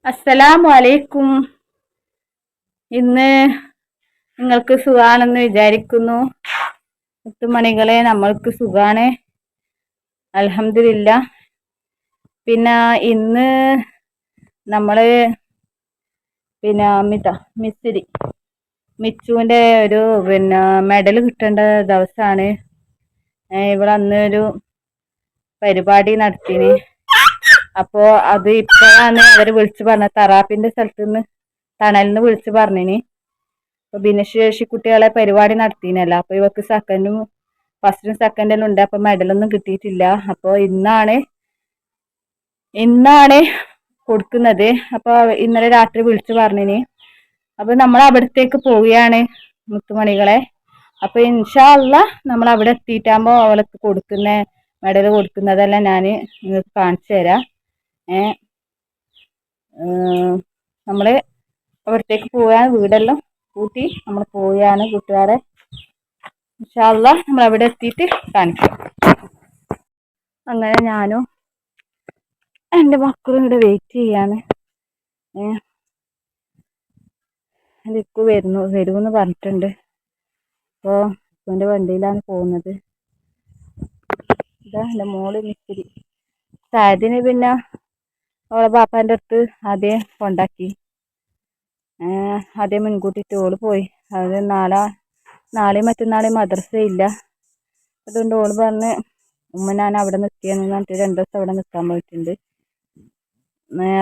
അസ്സലാമു അലൈക്കും. ഇന്ന് നിങ്ങൾക്ക് സുഖാണെന്ന് വിചാരിക്കുന്നു. മുത്തുമണികളെ, നമ്മൾക്ക് സുഖാണ്, അൽഹംദുലില്ലാ. പിന്നെ ഇന്ന് നമ്മള് മിച്ചുവിൻ്റെ ഒരു മെഡൽ കിട്ടേണ്ട ദിവസമാണ്. ഇവിടെ അന്ന് ഒരു പരിപാടി നടത്തിന്. അപ്പോൾ അത് ഇപ്പോഴാണ് അവർ വിളിച്ചു പറഞ്ഞത്. തറാപ്പിൻ്റെ സ്ഥലത്ത് നിന്ന്, തണലിൽ നിന്ന് വിളിച്ചു പറഞ്ഞിന്. അപ്പോൾ ഭിന്നശേഷി കുട്ടികളെ പരിപാടി നടത്തിനല്ലോ. അപ്പോൾ ഇവർക്ക് ഫസ്റ്റും സെക്കൻഡെല്ലാം ഉണ്ട്. അപ്പോൾ മെഡലൊന്നും കിട്ടിയിട്ടില്ല. അപ്പോൾ ഇന്നാണ് കൊടുക്കുന്നത്. അപ്പോൾ ഇന്നലെ രാത്രി വിളിച്ചു പറഞ്ഞിന്. അപ്പോൾ നമ്മൾ അവിടത്തേക്ക് പോവുകയാണ് മുത്തുമണികളെ. അപ്പോൾ ഇൻഷാ അല്ലാഹ് നമ്മൾ അവിടെ എത്തിയിട്ടാകുമ്പോൾ അവൾക്ക് മെഡൽ കൊടുക്കുന്നതെല്ലാം ഞാൻ നിങ്ങൾക്ക് കാണിച്ചു തരാം. നമ്മൾ അവിടത്തേക്ക് പോവുകയാണ്. വീടെല്ലാം കൂട്ടി നമ്മൾ പോവുകയാണ് കൂട്ടുകാരെ. ഇൻഷാ അല്ലാഹ് നമ്മൾ അവിടെ എത്തിയിട്ട് കാണിക്കാം. അങ്ങനെ ഞാനും എൻ്റെ മക്കളും ഇവിടെ വെയിറ്റ് ചെയ്യാണ്. എൻ്റെ ഇക്കു വരുമെന്ന് പറഞ്ഞിട്ടുണ്ട്. അപ്പോൾ എൻ്റെ വണ്ടിയിലാണ് പോകുന്നത്. ഇതാ എൻ്റെ മോള് മിസ്തിരി സാദിന്. പിന്നെ അവളെ ബാപ്പാൻ്റെ അടുത്ത് ആദ്യം കൊണ്ടാക്കി. ആദ്യം മുൻകൂട്ടിയിട്ട് ഓള് പോയി. അത് നാളെയും മറ്റന്നാളെയും മദ്രസയില്ല. അതുകൊണ്ട് ഓള് പറഞ്ഞ് ഉമ്മ ഞാൻ അവിടെ നിൽക്കുകയെന്ന് പറഞ്ഞിട്ട് 2 ദിവസം അവിടെ നിൽക്കാൻ പോയിട്ടുണ്ട്.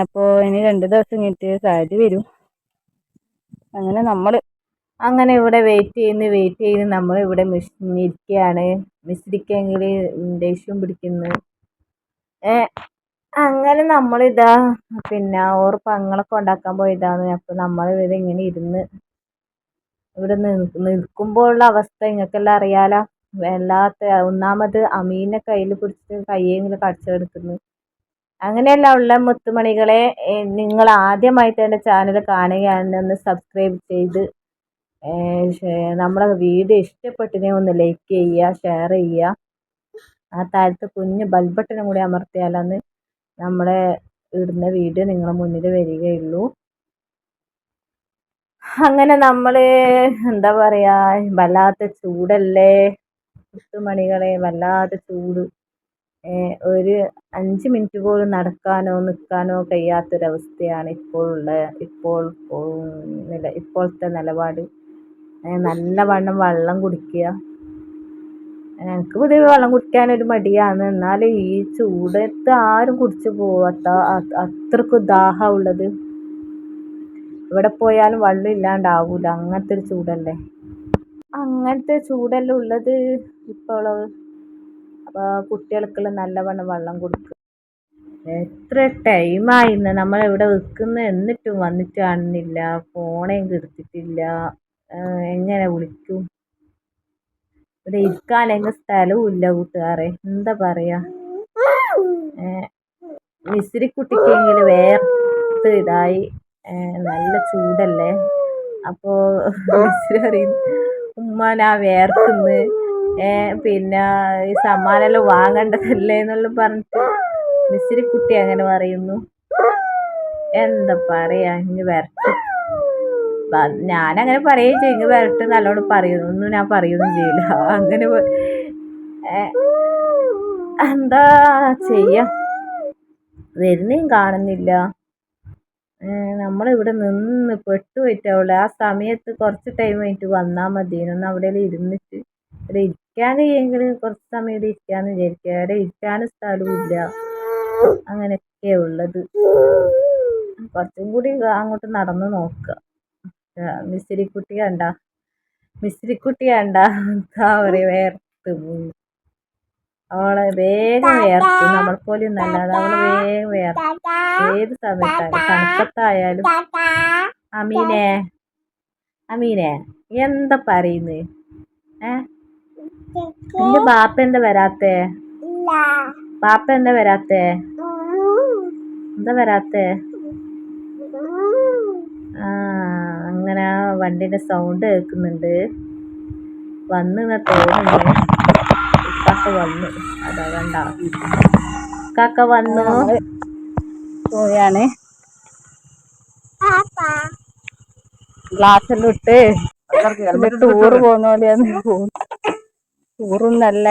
അപ്പോൾ ഇനി 2 ദിവസം കഴിഞ്ഞിട്ട് സാദി വരും. അങ്ങനെ ഇവിടെ വെയിറ്റ് ചെയ്യുന്നു. നമ്മൾ ഇവിടെ ഇരിക്കുകയാണ്. മിസ്രിക്കെങ്കിൽ ദേഷ്യം പിടിക്കുന്നു. അങ്ങനെ നമ്മളിതാ ഓർ പങ്ങളൊക്കെ ഉണ്ടാക്കാൻ പോയതാണ്. അപ്പോൾ നമ്മൾ ഇവിടെ ഇങ്ങനെ ഇരുന്ന് ഇവിടെ നിൽക്കുമ്പോഴുള്ള അവസ്ഥ നിങ്ങൾക്കെല്ലാം അറിയാലോ. ഒന്നാമത് അമീനെ കയ്യിൽ പിടിച്ച് കയ്യെങ്കിലും കടിച്ചെടുക്കുന്നു. അങ്ങനെയല്ല ഉള്ള മുത്തുമണികളെ, നിങ്ങൾ ആദ്യമായിട്ട് എൻ്റെ ചാനൽ കാണുകയാണെന്ന് ഒന്ന് സബ്സ്ക്രൈബ് ചെയ്ത് നമ്മളെ വീഡിയോ ഇഷ്ടപ്പെട്ടിനെ ഒന്ന് ലൈക്ക് ചെയ്യുക, ഷെയർ ചെയ്യുക. ആ താഴത്ത് കുഞ്ഞ് ബെൽബട്ടനും കൂടി അമർത്തിയാലാണ് നമ്മളെ ഇടുന്ന വീഡിയോ നിങ്ങളുടെ മുന്നിൽ വരികയുള്ളൂ. അങ്ങനെ നമ്മൾ എന്താ പറയുക, വല്ലാത്ത ചൂടല്ലേ മുത്തുമണികളെ, വല്ലാത്ത ചൂട്. ഒരു 5 മിനിറ്റ് പോലും നടക്കാനോ നിൽക്കാനോ കഴിയാത്തൊരവസ്ഥയാണ് ഇപ്പോഴത്തെ നിലപാട്. നല്ലവണ്ണം വെള്ളം കുടിക്കുക. എനിക്ക് പൊതുവെ വെള്ളം കുടിക്കാനൊരു മടിയാണ്. എന്നാലും ഈ ചൂടത്ത് ആരും കുടിച്ചു പോവാത്ത അത്രക്കും ദാഹമുള്ളത്. ഇവിടെ പോയാലും വെള്ളം ഇല്ലാണ്ടാവൂല, അങ്ങനത്തെ ഒരു ചൂടല്ലേ. അങ്ങനത്തെ ചൂടെല്ലാം ഉള്ളത് ഇപ്പോൾ. അപ്പോൾ കുട്ടികൾക്കെല്ലാം നല്ലവണ്ണം വെള്ളം കൊടുക്കുക. എത്ര ടൈമായിന്ന് നമ്മളിവിടെ വെക്കുന്ന, എന്നിട്ടും വന്നിട്ട് കാണുന്നില്ല. ഫോണേയും എടുത്തിട്ടില്ല. എങ്ങനെ വിളിക്കും? ഇവിടെ ഇരിക്കാനെങ്കിൽ സ്ഥലവും ഇല്ല കൂട്ടുകാരെ. എന്താ പറയുക, മിസ്രിക്കുട്ടിക്കെങ്കിൽ വേർത്ത് ഇതായി. നല്ല ചൂടല്ലേ. അപ്പോൾ മിസ്രി അറിയുന്നു ഉമ്മ ഞാൻ വേർക്കുന്നു, പിന്നെ ഈ സമ്മാനെല്ലാം വാങ്ങേണ്ടതല്ലേ എന്നെല്ലാം പറഞ്ഞിട്ട് മിസ്രിക്കുട്ടി അങ്ങനെ പറയുന്നു. എന്താ പറയാ, ഇങ്ങ് വരട്ടെ. ഞാനങ്ങനെ പറയുകയും ചെയ്യും, ഇങ്ങ് വരട്ടെ നല്ലോണം പറയുന്നു. ഒന്നും ഞാൻ പറയുകയൊന്നും ചെയ്യില്ല. അങ്ങനെ എന്താ ചെയ്യാ, വരുന്നേയും കാണുന്നില്ല. നമ്മളിവിടെ നിന്ന് പെട്ടുപോയിട്ടാവുള്ളൂ. ആ സമയത്ത് കുറച്ച് ടൈം കഴിഞ്ഞിട്ട് വന്നാൽ മതി. ഒന്ന് അവിടെ ഇരുന്നിട്ട് ഇവിടെ ഇരിക്കാൻ കഴിയുമെങ്കിൽ കുറച്ച് സമയം ഇവിടെ ഇരിക്കാമെന്ന് വിചാരിക്കുക. ഇവിടെ ഇരിക്കാനും സ്ഥലവും ഇല്ല. അങ്ങനെയൊക്കെയാണ് ഉള്ളത്. കുറച്ചും കൂടി അങ്ങോട്ട് നടന്ന് നോക്കുക. മിസ്രിക്കുട്ടി കണ്ട എന്താ പറയുക, വേർത്ത് പോയി. അവളെ വേഗം വേർക്കും. നമ്മളെ പോലെ ഒന്നല്ലാതെ അവള് വേഗം വേർക്കും. ഏത് സമയത്തായാലും, തണുപ്പത്തായാലും. അമീനെ എന്താ പറയുന്നത്? എന്റെ ബാപ്പ എന്താ വരാത്തേ? അങ്ങനെ വണ്ടിന്റെ സൗണ്ട് കേൾക്കുന്നുണ്ട്. വന്ന് തോന്നുന്നു. ഇക്കാക്ക വന്നു. അതാ കണ്ട, ഇക്കാക്ക വന്നു പോയാണ്. ഗ്ലാസ് എല്ലാം ഇട്ട് ടൂറ് പോകുന്ന പോലെയാണ്. ടൂറും നല്ല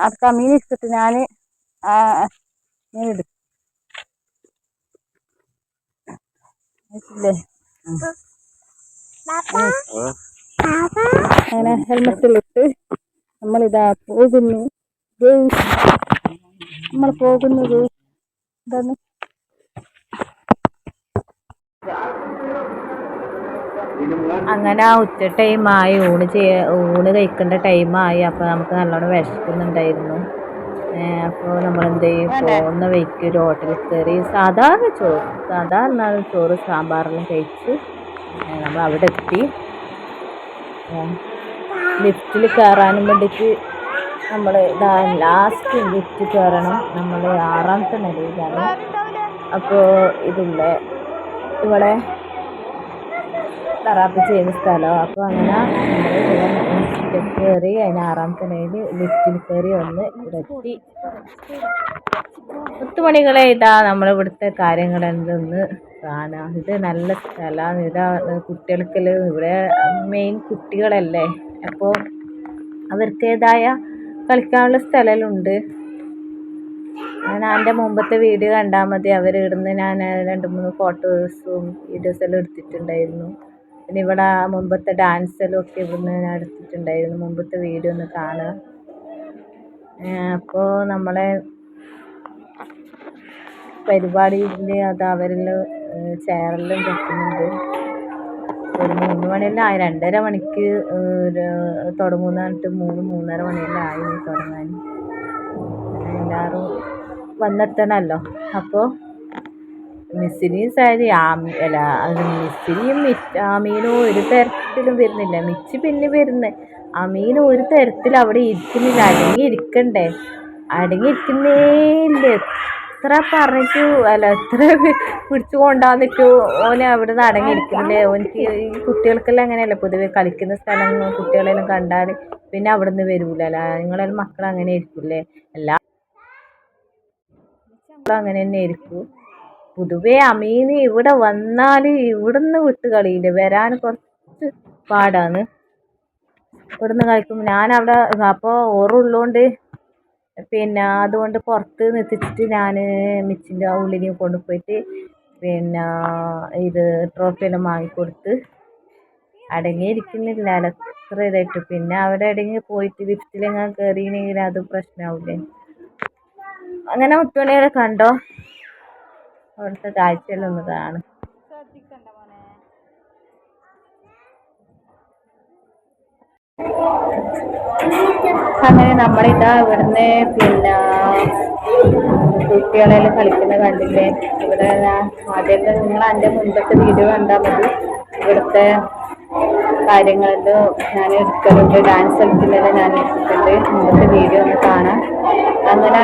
ആ മീൻ ഇട്ടിട്ട് ഞാന് മീൻ എടുക്കും അങ്ങനെ ഹെൽമെറ്റിലിട്ട് നമ്മളിതാ പോകുന്നു. നമ്മൾ പോകുന്നത് എന്താണ് അങ്ങനെ ഉച്ച ടൈമായി, ഊണ് കഴിക്കേണ്ട ടൈമായി. അപ്പോൾ നമുക്ക് നല്ലോണം വിശക്കുന്നുണ്ടായിരുന്നു. അപ്പോൾ നമ്മളെന്ത് ചെയ്യും, പോകുന്ന വഴിക്ക് ഒരു ഹോട്ടലിൽ കയറി സാധാരണ ചോറ് സാമ്പാറെല്ലാം കഴിച്ച് നമ്മൾ അവിടെ എത്തി. ലിഫ്റ്റിൽ കയറാനും വേണ്ടിയിട്ട് നമ്മൾ ലാസ്റ്റ് ലിഫ്റ്റ് കയറണം. നമ്മൾ 6ാമത്തെ നിലയിലാണ്. അപ്പോൾ ഇവിടെ തെറാപ്പി ചെയ്യുന്ന സ്ഥലം. അപ്പോൾ അങ്ങനെ നമ്മൾ സ്റ്റെപ്പ് കയറി അതിന് 6ാമത്തെ നിലയിൽ ലിഫ്റ്റിൽ കയറി വന്ന് ഇവിടെ എത്തി. 10 മണികളെ ഇതാ നമ്മളിവിടുത്തെ കാര്യങ്ങളെന്തൊന്ന് കാണാം. ഇത് നല്ല സ്ഥലമാണ്. ഇതാ കുട്ടികൾക്കെല്ലാം ഇവിടെ മെയിൻ കുട്ടികളല്ലേ, അപ്പോൾ അവർക്കേതായ കളിക്കാനുള്ള സ്ഥലമുണ്ട്. ഞാൻ എൻ്റെ മുമ്പത്തെ വീഡിയോ കണ്ടാൽ മതി. അവരിടുന്ന് ഞാൻ 2-3 ഫോട്ടോസും വീഡിയോസെല്ലാം എടുത്തിട്ടുണ്ടായിരുന്നു. പിന്നെ ഇവിടെ മുമ്പത്തെ ഡാൻസെല്ലാം ഒക്കെ ഇവിടുന്ന് ഞാൻ എടുത്തിട്ടുണ്ടായിരുന്നു. മുമ്പത്തെ വീഡിയോ ഒന്ന് കാണുക. അപ്പോൾ നമ്മളെ പരിപാടിയിൽ അത് അവരെല്ലാം ചെയറെല്ലാം വെക്കുന്നുണ്ട്. ഒരു 3 മണിയെല്ലാം ആയി. 2:30 മണിക്ക് തുടങ്ങുന്ന പറഞ്ഞിട്ട് 3-3:30 മണിയെല്ലാം ആയി തുടങ്ങാൻ. എല്ലാവരും വന്നെത്തണമല്ലോ. അപ്പോൾ മിസ്സിനെയും മിസ്സിനെയും അമീനും ഒരു തരത്തിലും വരുന്നില്ല. മിച്ചി പിന്നെ വരുന്നത്, അമീനും ഒരു തരത്തിൽ അവിടെ ഇരിക്കുന്നില്ല. അടങ്ങിയിരിക്കണ്ടേ, അടങ്ങിയിരിക്കുന്നേ ഇല്ല. എത്ര പറഞ്ഞിട്ടു എത്ര പിടിച്ചു കൊണ്ടാന്നിട്ടു ഓന് അവിടെ നിന്ന് അടങ്ങിയിരിക്കുന്നില്ലേ. ഓനിക്ക് ഈ കുട്ടികൾക്കെല്ലാം അങ്ങനെയല്ല, പൊതുവെ കളിക്കുന്ന സ്ഥലങ്ങൾ കുട്ടികളെല്ലാം കണ്ടാൽ പിന്നെ അവിടെ നിന്ന് വരൂലല്ലോ. നിങ്ങളെല്ലാം മക്കൾ അങ്ങനെ ആയിരിക്കില്ലേ, എല്ലാ അങ്ങനെ തന്നെ ആയിരിക്കും. പൊതുവേ അമീന് ഇവിടെ വന്നാൽ ഇവിടുന്ന് വിട്ട് കളിയില്ല. വരാൻ കുറച്ച് പാടാണ്. ഇവിടുന്ന് കളിക്കും. ഞാനവിടെ അപ്പോൾ ഓറുള്ളതുകൊണ്ട് പിന്നെ അതുകൊണ്ട് പുറത്ത് നിർത്തിച്ചിട്ട് ഞാൻ മിച്ചിൻ്റെ ഉള്ളിലേക്ക് കൊണ്ടുപോയിട്ട് പിന്നെ ഇത് ട്രോഫിയെല്ലാം വാങ്ങിക്കൊടുത്ത്. അടങ്ങിയിരിക്കുന്നില്ല എത്ര ഇതായിട്ട്. പിന്നെ അവിടെ എവിടെയെങ്കിലും പോയിട്ട് ലിഫ്റ്റിലെങ്ങാൻ കയറിയെങ്കിൽ അത് പ്രശ്നമാവില്ലേ. അങ്ങനെ 10 മണി വരെ കണ്ടോ. അവിടുത്തെ കാഴ്ചയെല്ലാം ഒന്ന് കാണും. അങ്ങനെ നമ്മളിതാ ഇവിടുന്ന് പിന്നെ കുട്ടികളെല്ലാം കളിക്കുന്ന കണ്ടില്ലേ. ഇവിടെ ആദ്യത്തെ നിങ്ങൾ എൻ്റെ മുൻപത്തെ വീഡിയോ കണ്ടാൽ മതി. ഇവിടുത്തെ കാര്യങ്ങളിലും ഞാൻ എടുക്കലുണ്ട്. ഡാൻസ് കളിക്കുന്നതെല്ലാം ഞാൻ എടുത്തിട്ടുണ്ട്. മുമ്പത്തെ വീഡിയോ ഒന്ന് കാണാം. അങ്ങനെ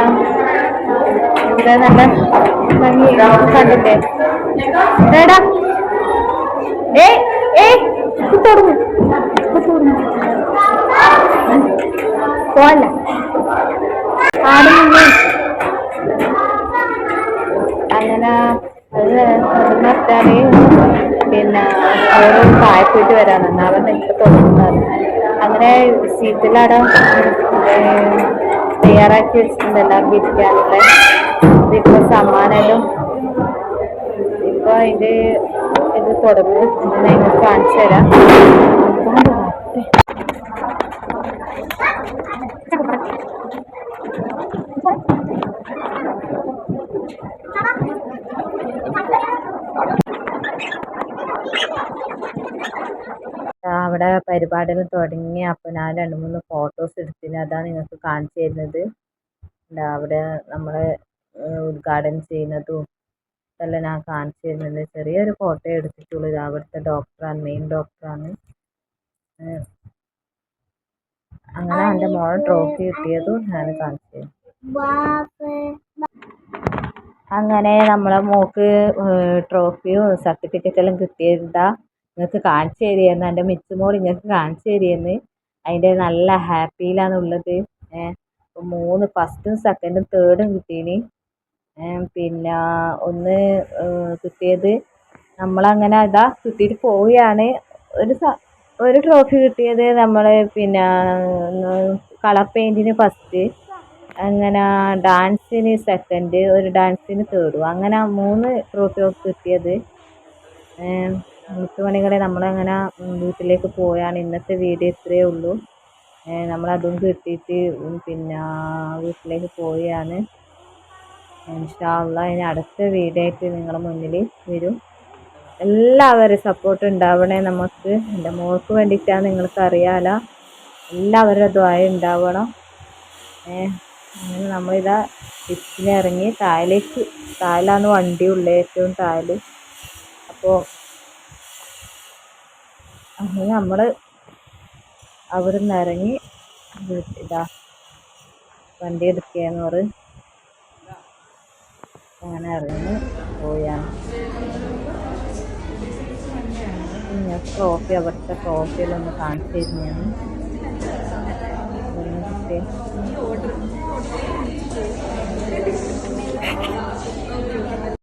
ഇവിടെ നല്ല ഭംഗി കണ്ടില്ലേ. ഏടാ തുടങ്ങും പോവല്ല ആടുന്നില്ലേ. അങ്ങനെ അത് നിർത്താൻ പിന്നെ ഓരോ താഴെപ്പോയിട്ട് വരാമെന്ന് അവൻ എനിക്ക് തുടങ്ങുന്നത്. അങ്ങനെ സീറ്റിലവിടെ തയ്യാറാക്കി വെച്ചിട്ടുണ്ട് എല്ലാവർക്കും ഇരിക്കാനുള്ള. ഇതിപ്പോൾ സമ്മാനമെല്ലാം ഇപ്പോൾ അതിൻ്റെ ഇത് തുടങ്ങും. ഞാൻ നിങ്ങൾക്ക് കാണിച്ചു തരാം. അവിടെ പരിപാടികൾ തുടങ്ങി. അപ്പോൾ ഞാൻ 2-3 ഫോട്ടോസ് എടുത്തിന്. അതാണ് നിങ്ങൾക്ക് കാണിച്ചു തരുന്നത്. അവിടെ നമ്മളെ ഉദ്ഘാടനം ചെയ്യുന്നതും ഇതെല്ലാം ഞാൻ കാണിച്ചു തരുന്നത്. ചെറിയൊരു ഫോട്ടോ എടുത്തിട്ടുള്ളൂ. ഇത് അവിടുത്തെ ഡോക്ടറാണ്, മെയിൻ ഡോക്ടറാണ്. അങ്ങനെ എൻ്റെ മോൾ ട്രോഫി കിട്ടിയതും ഞാൻ കാണിച്ചു തരും. അങ്ങനെ നമ്മളെ മോൾക്ക് ട്രോഫിയും സർട്ടിഫിക്കറ്റെല്ലാം കിട്ടിയതാ നിങ്ങൾക്ക് കാണിച്ചു തരികയെന്ന്. എൻ്റെ മിച്ചുമോൾ നിങ്ങൾക്ക് കാണിച്ചു തരികയെന്ന്. അതിൻ്റെ നല്ല ഹാപ്പിയിലാണുള്ളത്. 3 ഫസ്റ്റും സെക്കൻഡും തേർഡും കിട്ടീന്. പിന്നെ ഒന്ന് കിട്ടിയത് നമ്മളങ്ങനെ ഇതാ കിട്ടിയിട്ട് പോവുകയാണ്. ഒരു ട്രോഫി കിട്ടിയത് നമ്മൾ പിന്നെ കളർ പെയിൻറ്റിന് ഫസ്റ്റ്, അങ്ങനെ ഡാൻസിന് സെക്കൻഡ്, ഒരു ഡാൻസിന് തേർഡും, അങ്ങനെ 3 ട്രോഫി കിട്ടിയത്. മുത്തുമണികളെ നമ്മളങ്ങനെ വീട്ടിലേക്ക് പോയാണ്. ഇന്നത്തെ വീഡിയോ ഇത്രയേ ഉള്ളൂ. നമ്മളതും കിട്ടിയിട്ട് പിന്നെ വീട്ടിലേക്ക് പോവുകയാണ്. ഇൻഷാ അല്ലാഹ് ഇനി അടുത്ത വീഡിയോ ആയിട്ട് നിങ്ങളുടെ മുന്നിൽ വരും. എല്ലാവരും സപ്പോർട്ട് ഉണ്ടാവണേ നമുക്ക്. എൻ്റെ മോൾക്ക് വേണ്ടിയിട്ടാണ്, നിങ്ങൾക്ക് അറിയാലോ. എല്ലാവരുടെ ദുആ ഉണ്ടാവണം. അങ്ങനെ നമ്മളിതാ ലിഫ്റ്റിലിറങ്ങി താഴെയാണ് വണ്ടിയുള്ളത്, ഏറ്റവും താഴെ. അപ്പോൾ അങ്ങനെ നമ്മൾ അവിടെ നിന്ന് ഇറങ്ങി ഇതാ വണ്ടി എടുക്കുകയെന്ന് പറയും. അങ്ങനെ ഇറങ്ങി പോയാണ്. ഞാൻ ട്രോഫി, അവിടുത്തെ ട്രോഫിയിലൊന്ന് കാണിച്ചു തരുന്നതാണ്.